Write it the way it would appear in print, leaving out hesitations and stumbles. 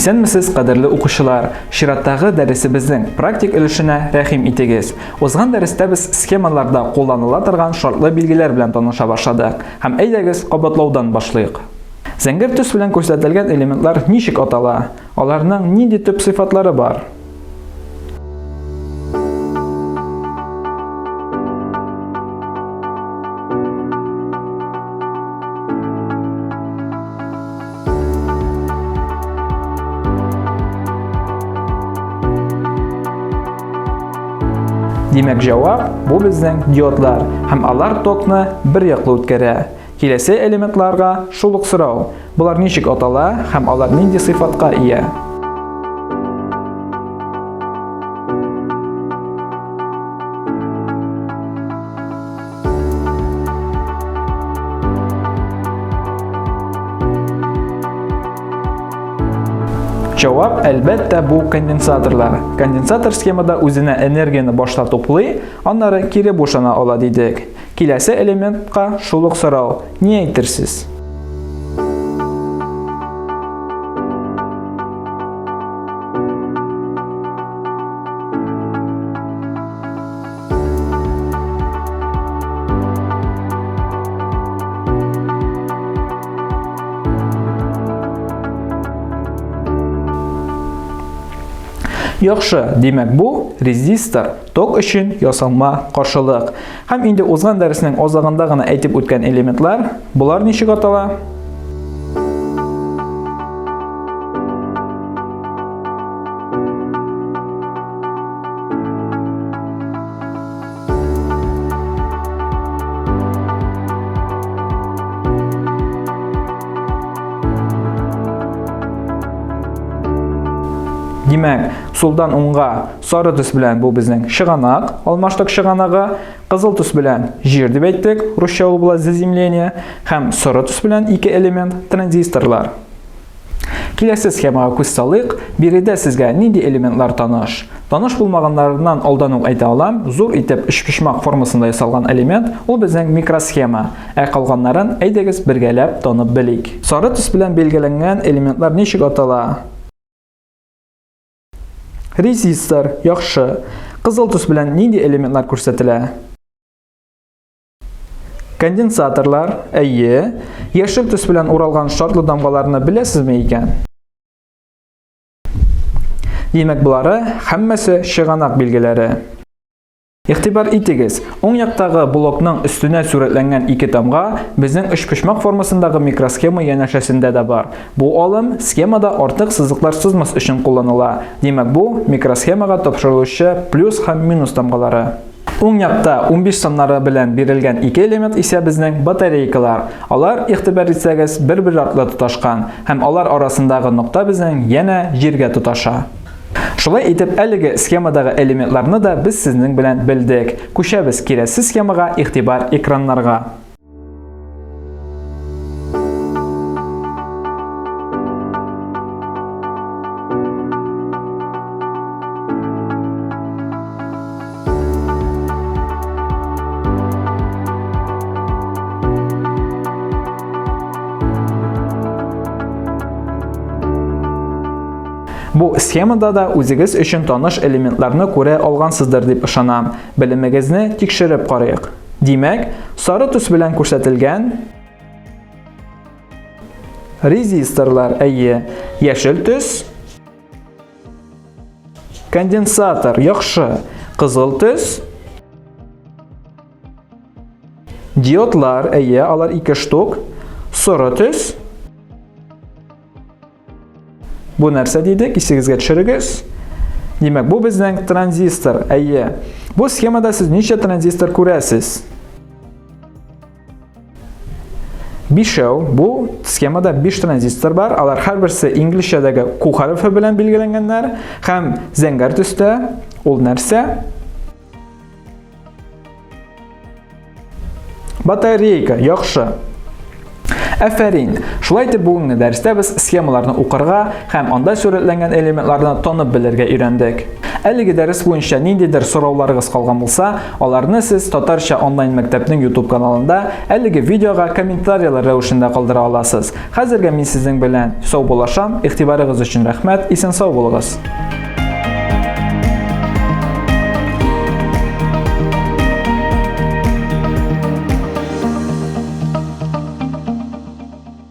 Исәнмесез, кадерле укучылар, чираттагы дәресебезнең практик өлешенә рәхим итегез. Узган дәрестә без схемаларда кулланыла торган шартлы билгеләр белән таныша башладык. Һәм әйдәгез кабатлаудан башлыйк. Зәңгәр төс белән күрсәтелгән элементлар ничек атала? Аларның нинди төп сыйфатлары бар? Димәк, җавап бу безнең диодлар, һәм алар токны бер яклы үткәрә. Киләсе элементларга шул ук сорау. Булар ничек атала һәм алар нинди сыйфатка ия? Җавап әлбәттә бу конденсаторлар. Конденсатор схемада үзенә энергияны башта туплый, аннары кире бушана ала дидек. Киләсе элементка шул ук сорау. Ни әйтерсез? Яхшы, димәк бу резистор, ток өчен ясалма каршылык. Һәм инде узган дәреснең азагында гына әйтеп үткән элементлар, булар ничек атала? Димәк, сулдан уңга сары төс белән бу безнең чыганак, алмаштык чыганагы, кызыл төс белән җир дип әйттек, русча ул була заземление, һәм сары төс белән ике элемент транзисторлар. Киләсе схемага күз салыйк, биредә сезгә нинди элементлар таныш? Таныш булмаганнарыннан алдан ук әйтә алам, зур итеп өчпочмак формасында ясалган элемент ул безнең микросхема, ә калганнарын әйдәгез бергәләп танып белик. Сары төс белән билгеләнгән элементлар ничек атала? Резистор, яхшы. Кызыл төс белән нинди элементлар күрсәтелә? Конденсаторлар, әйе. Яшел төс белән уралган шартлы дамгаларны беләсезме икән? Димәк, булары һәммәсе чыганак билгеләре. Игътибар итегез, уң яктагы блокның өстенә сурәтләнгән ике тамга безнең өчпочмак формасындагы микросхема янәшәсендә дә бар. Бу алым схемада артык сызыклар сызмас өчен кулланыла. Димәк, бу микросхемага тапшырылучы плюс һәм минус тамгалары. Уң якта 15 саннары белән бирелгән ике элемент исә безнең батарейкалар. Алар, игътибар итсәгез, бер-бер артлы тоташкан, һәм алар арасындагы нокта безнең янә җиргә тоташа. Шулай итеп, әлеге схемадагы элементларны да без сезнең белән белдек. Күчәбез киләсе схемага, игътибар экраннарга. Бу схемада да үзегез өчен таныш элементларны күрә алгансыздыр дип ышанам. Белемегезне тикшереп карыйк. Димәк, сары төс белән күрсәтелгән резисторлар, әйе. Яшел төс, конденсатор, яхшы. Кызыл төс, диодлар, әйе, алар 2 штук. Сары төс. Бу нәрсә дидек, исегезгә төшерегез. Димәк, бу безнең транзистор, әйе. Бу схемада сез ничә транзистор күрәсез? 5. Бу схемада 5 транзистор бар. Алар һәрберсе инглизчәдәге Q хәрефе белән билгеләнгәннәр. Һәм зәңгәр төстә ул нәрсә? Батарейка, яхшы. Әфәрин. Шулай итеп, бүгенге дәрестә без схемаларны укырга һәм анда сурәтләнгән элементларны танып белергә өйрәндек. Әлеге дәрес буенча ниндидер сорауларыгыз калган булса, аларны сез Татарча онлайн мәктәпнең YouTube каналында әлеге видеога комментарийлар рәвешендә калдыра аласыз. Хәзергә мин сезнең белән сау булашам. Игътибарыгыз өчен рәхмәт. Исән сау булыгыз.